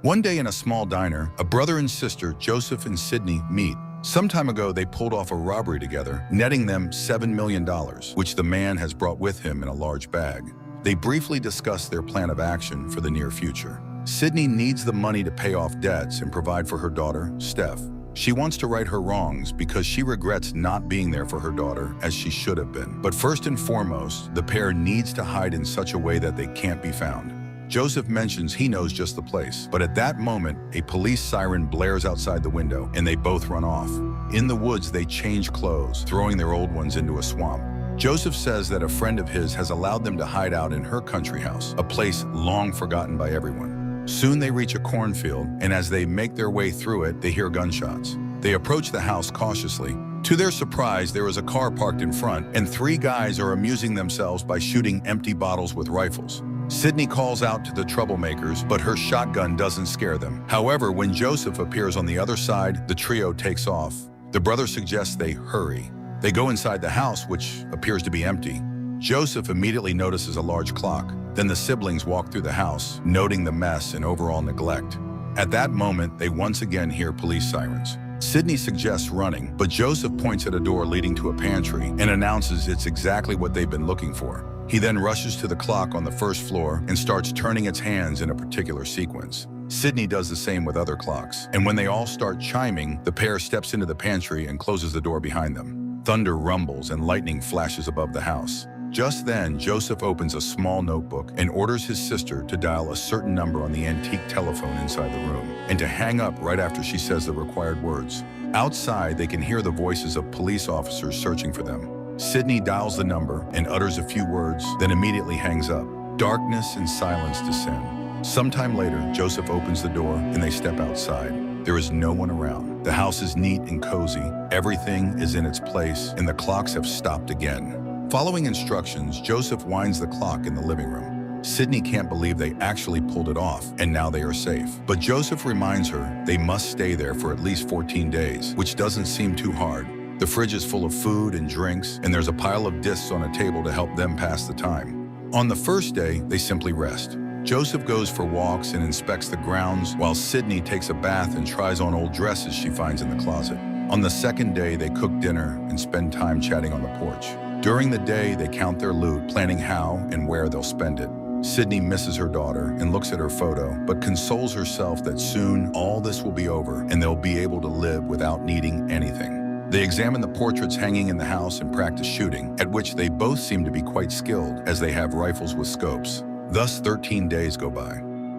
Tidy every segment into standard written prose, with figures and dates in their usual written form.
One day in a small diner, a brother and sister, Joseph and Sydney, meet. Some time ago, they pulled off a robbery together, netting them $7 million, which the man has brought with him in a large bag. They briefly discuss their plan of action for the near future. Sydney needs the money to pay off debts and provide for her daughter, Steph. She wants to right her wrongs because she regrets not being there for her daughter as she should have been. But first and foremost, the pair needs to hide in such a way that they can't be found. Joseph mentions he knows just the place, but at that moment, a police siren blares outside the window and they both run off. In the woods, they change clothes, throwing their old ones into a swamp. Joseph says that a friend of his has allowed them to hide out in her country house, a place long forgotten by everyone. Soon they reach a cornfield, and as they make their way through it, they hear gunshots. They approach the house cautiously. To their surprise, there is a car parked in front, and 3 guys are amusing themselves by shooting empty bottles with rifles. Sydney calls out to the troublemakers, but her shotgun doesn't scare them. However, when Joseph appears on the other side, the trio takes off. The brother suggests they hurry. They go inside the house, which appears to be empty. Joseph immediately notices a large clock. Then the siblings walk through the house, noting the mess and overall neglect. At that moment, they once again hear police sirens. Sydney suggests running, but Joseph points at a door leading to a pantry and announces it's exactly what they've been looking for. He then rushes to the clock on the first floor and starts turning its hands in a particular sequence. Sydney does the same with other clocks, and when they all start chiming, the pair steps into the pantry and closes the door behind them. Thunder rumbles and lightning flashes above the house. Just then, Joseph opens a small notebook and orders his sister to dial a certain number on the antique telephone inside the room, and to hang up right after she says the required words. Outside, they can hear the voices of police officers searching for them. Sydney dials the number and utters a few words, then immediately hangs up. Darkness and silence descend. Sometime later, Joseph opens the door and they step outside. There is no one around. The house is neat and cozy. Everything is in its place, and the clocks have stopped again. Following instructions, Joseph winds the clock in the living room. Sydney can't believe they actually pulled it off, and now they are safe. But Joseph reminds her they must stay there for at least 14 days, which doesn't seem too hard. The fridge is full of food and drinks, and there's a pile of discs on a table to help them pass the time. On the first day, they simply rest. Joseph goes for walks and inspects the grounds, while Sydney takes a bath and tries on old dresses she finds in the closet. On the second day, they cook dinner and spend time chatting on the porch. During the day, they count their loot, planning how and where they'll spend it. Sydney misses her daughter and looks at her photo, but consoles herself that soon all this will be over and they'll be able to live without needing anything. They examine the portraits hanging in the house and practice shooting, at which they both seem to be quite skilled, as they have rifles with scopes. Thus, 13 days go by.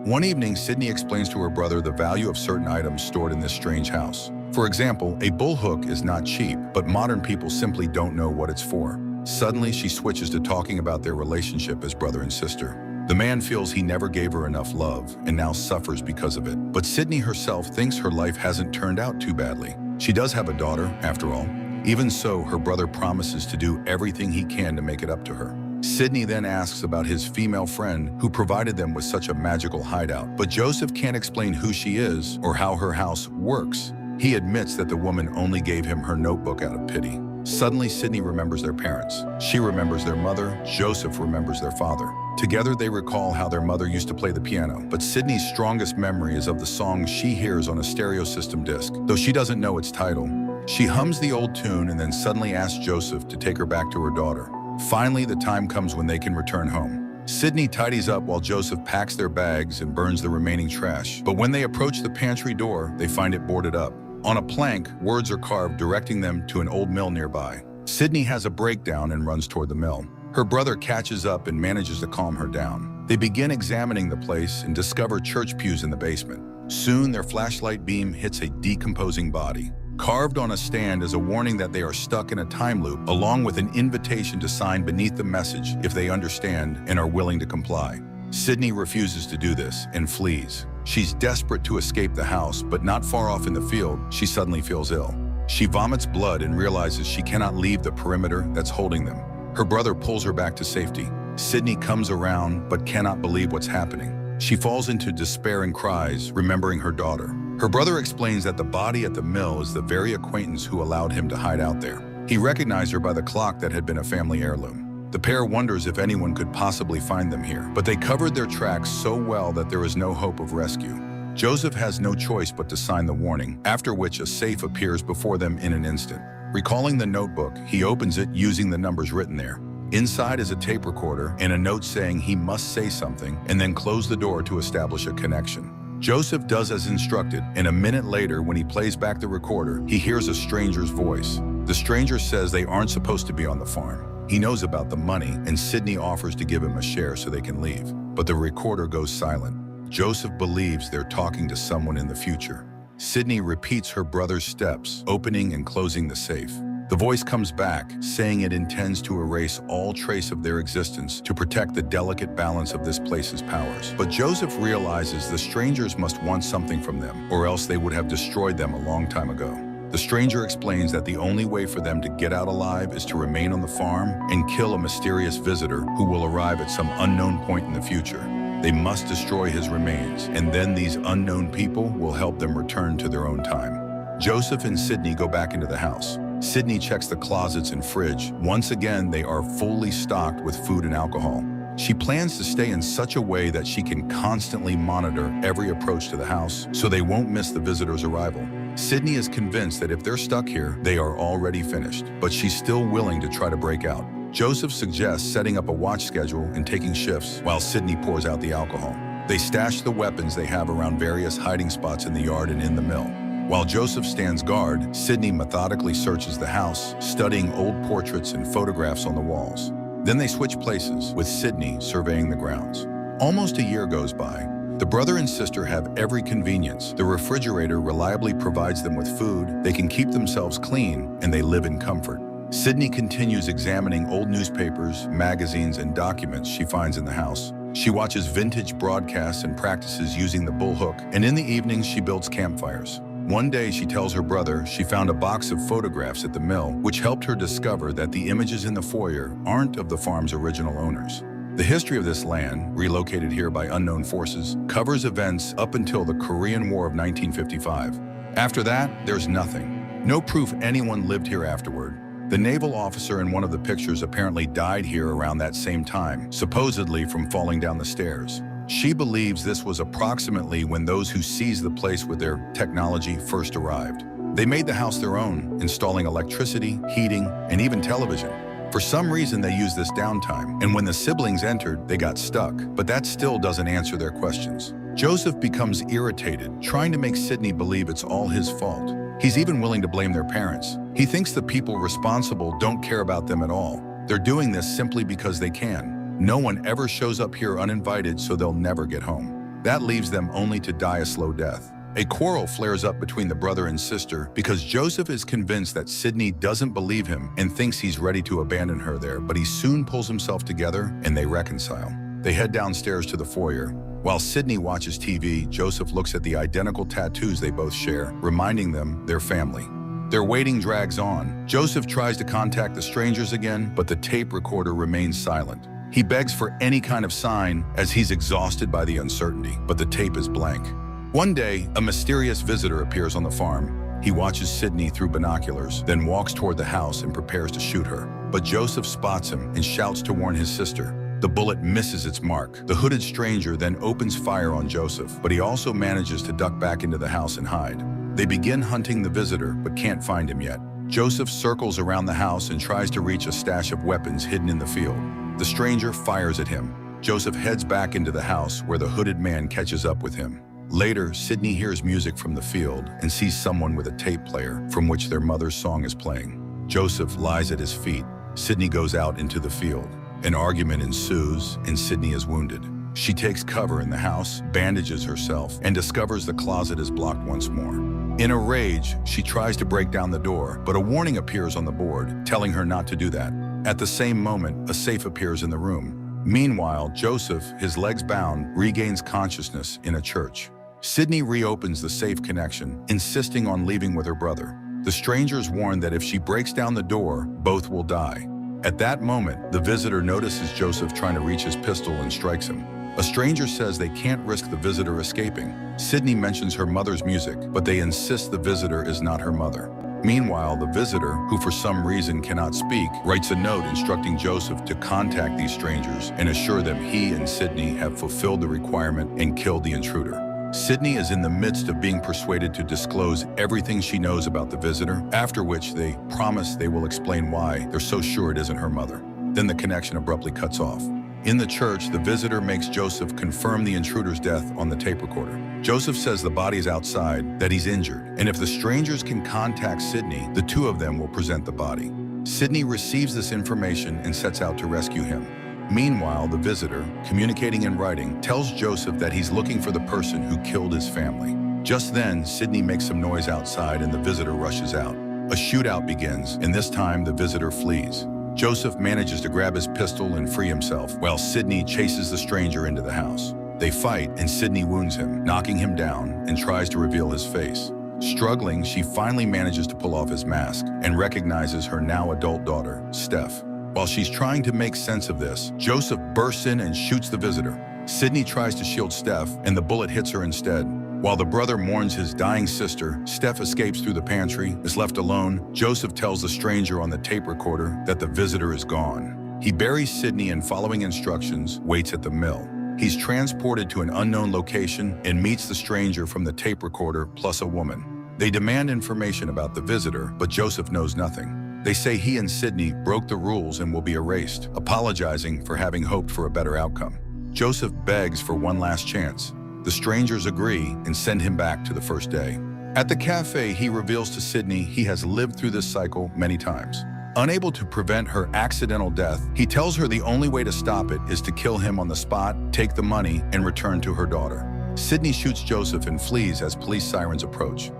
One evening, Sydney explains to her brother the value of certain items stored in this strange house. For example, a bullhook is not cheap, but modern people simply don't know what it's for. Suddenly, she switches to talking about their relationship as brother and sister. The man feels he never gave her enough love and now suffers because of it. But Sydney herself thinks her life hasn't turned out too badly. She does have a daughter, after all. Even so, her brother promises to do everything he can to make it up to her. Sydney then asks about his female friend who provided them with such a magical hideout, but Joseph can't explain who she is or how her house works. He admits that the woman only gave him her notebook out of pity. Suddenly, Sydney remembers their parents. She remembers their mother. Joseph remembers their father. Together, they recall how their mother used to play the piano, but Sydney's strongest memory is of the song she hears on a stereo system disc, though she doesn't know its title. She hums the old tune and then suddenly asks Joseph to take her back to her daughter. Finally, the time comes when they can return home. Sydney tidies up while Joseph packs their bags and burns the remaining trash, but when they approach the pantry door, they find it boarded up. On a plank, words are carved directing them to an old mill nearby. Sydney has a breakdown and runs toward the mill. Her brother catches up and manages to calm her down. They begin examining the place and discover church pews in the basement. Soon, their flashlight beam hits a decomposing body. Carved on a stand is a warning that they are stuck in a time loop, along with an invitation to sign beneath the message if they understand and are willing to comply. Sydney refuses to do this and flees. She's desperate to escape the house, but not far off in the field, she suddenly feels ill. She vomits blood and realizes she cannot leave the perimeter that's holding them. Her brother pulls her back to safety. Sydney comes around but cannot believe what's happening. She falls into despair and cries, remembering her daughter. Her brother explains that the body at the mill is the very acquaintance who allowed him to hide out there. He recognized her by the clock that had been a family heirloom. The pair wonders if anyone could possibly find them here, but they covered their tracks so well that there is no hope of rescue. Joseph has no choice but to sign the warning, after which a safe appears before them in an instant. Recalling the notebook, he opens it using the numbers written there. Inside is a tape recorder and a note saying he must say something and then close the door to establish a connection. Joseph does as instructed, and a minute later, when he plays back the recorder, he hears a stranger's voice. The stranger says they aren't supposed to be on the farm. He knows about the money, and Sidney offers to give him a share so they can leave. But the recorder goes silent. Joseph believes they're talking to someone in the future. Sidney repeats her brother's steps, opening and closing the safe. The voice comes back, saying it intends to erase all trace of their existence to protect the delicate balance of this place's powers. But Joseph realizes the strangers must want something from them, or else they would have destroyed them a long time ago. The stranger explains that the only way for them to get out alive is to remain on the farm and kill a mysterious visitor who will arrive at some unknown point in the future. They must destroy his remains, and then these unknown people will help them return to their own time. Joseph and Sidney go back into the house. Sidney checks the closets and fridge. Once again, they are fully stocked with food and alcohol. She plans to stay in such a way that she can constantly monitor every approach to the house so they won't miss the visitor's arrival. Sidney is convinced that if they're stuck here, they are already finished, but she's still willing to try to break out. Joseph suggests setting up a watch schedule and taking shifts while Sidney pours out the alcohol. They stash the weapons they have around various hiding spots in the yard and in the mill. While Joseph stands guard, Sidney methodically searches the house, studying old portraits and photographs on the walls. Then they switch places, with Sidney surveying the grounds. Almost a year goes by. The brother and sister have every convenience. The refrigerator reliably provides them with food, they can keep themselves clean, and they live in comfort. Sidney continues examining old newspapers, magazines, and documents she finds in the house. She watches vintage broadcasts and practices using the bullhook, and in the evenings she builds campfires. One day she tells her brother she found a box of photographs at the mill, which helped her discover that the images in the foyer aren't of the farm's original owners. The history of this land, relocated here by unknown forces, covers events up until the Korean War of 1955. After that, there's nothing. No proof anyone lived here afterward. The naval officer in one of the pictures apparently died here around that same time, supposedly from falling down the stairs. She believes this was approximately when those who seized the place with their technology first arrived. They made the house their own, installing electricity, heating, and even television. For some reason, they used this downtime, and when the siblings entered, they got stuck, but that still doesn't answer their questions. Joseph becomes irritated, trying to make Sidney believe it's all his fault. He's even willing to blame their parents. He thinks the people responsible don't care about them at all. They're doing this simply because they can. No one ever shows up here uninvited, so they'll never get home. That leaves them only to die a slow death. A quarrel flares up between the brother and sister because Joseph is convinced that Sidney doesn't believe him and thinks he's ready to abandon her there, but he soon pulls himself together and they reconcile. They head downstairs to the foyer. While Sidney watches TV, Joseph looks at the identical tattoos they both share, reminding them they're family. Their waiting drags on. Joseph tries to contact the strangers again, but the tape recorder remains silent. He begs for any kind of sign as he's exhausted by the uncertainty, but the tape is blank. One day, a mysterious visitor appears on the farm. He watches Sidney through binoculars, then walks toward the house and prepares to shoot her. But Joseph spots him and shouts to warn his sister. The bullet misses its mark. The hooded stranger then opens fire on Joseph, but he also manages to duck back into the house and hide. They begin hunting the visitor, but can't find him yet. Joseph circles around the house and tries to reach a stash of weapons hidden in the field. The stranger fires at him. Joseph heads back into the house where the hooded man catches up with him. Later, Sidney hears music from the field and sees someone with a tape player from which their mother's song is playing. Joseph lies at his feet. Sidney goes out into the field. An argument ensues and Sidney is wounded. She takes cover in the house, bandages herself, and discovers the closet is blocked once more. In a rage, she tries to break down the door, but a warning appears on the board, telling her not to do that. At the same moment, a safe appears in the room. Meanwhile, Joseph, his legs bound, regains consciousness in a church. Sidney reopens the safe connection, insisting on leaving with her brother. The strangers warn that if she breaks down the door, both will die. At that moment, the visitor notices Joseph trying to reach his pistol and strikes him. A stranger says they can't risk the visitor escaping. Sidney mentions her mother's music, but they insist the visitor is not her mother. Meanwhile, the visitor, who for some reason cannot speak, writes a note instructing Joseph to contact these strangers and assure them he and Sidney have fulfilled the requirement and killed the intruder. Sydney is in the midst of being persuaded to disclose everything she knows about the visitor, after which they promise they will explain why they're so sure it isn't her mother. Then the connection abruptly cuts off. In the church, the visitor makes Joseph confirm the intruder's death on the tape recorder. Joseph says the body is outside, that he's injured, and if the strangers can contact Sydney, the two of them will present the body. Sydney receives this information and sets out to rescue him. Meanwhile, the visitor, communicating in writing, tells Joseph that he's looking for the person who killed his family. Just then, Sydney makes some noise outside and the visitor rushes out. A shootout begins, and this time the visitor flees. Joseph manages to grab his pistol and free himself, while Sydney chases the stranger into the house. They fight, and Sydney wounds him, knocking him down, and tries to reveal his face. Struggling, she finally manages to pull off his mask and recognizes her now adult daughter, Steph. While she's trying to make sense of this, Joseph bursts in and shoots the visitor. Sydney tries to shield Steph, and the bullet hits her instead. While the brother mourns his dying sister, Steph escapes through the pantry, is left alone. Joseph tells the stranger on the tape recorder that the visitor is gone. He buries Sydney and, following instructions, waits at the mill. He's transported to an unknown location and meets the stranger from the tape recorder plus a woman. They demand information about the visitor, but Joseph knows nothing. They say he and Sydney broke the rules and will be erased, apologizing for having hoped for a better outcome. Joseph begs for one last chance. The strangers agree and send him back to the first day. At the cafe, he reveals to Sydney he has lived through this cycle many times. Unable to prevent her accidental death, he tells her the only way to stop it is to kill him on the spot, take the money, and return to her daughter. Sydney shoots Joseph and flees as police sirens approach.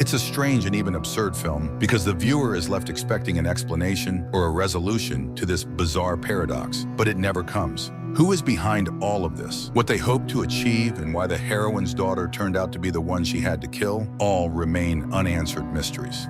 It's a strange and even absurd film because the viewer is left expecting an explanation or a resolution to this bizarre paradox, but it never comes. Who is behind all of this? What they hoped to achieve and why the heroine's daughter turned out to be the one she had to kill all remain unanswered mysteries.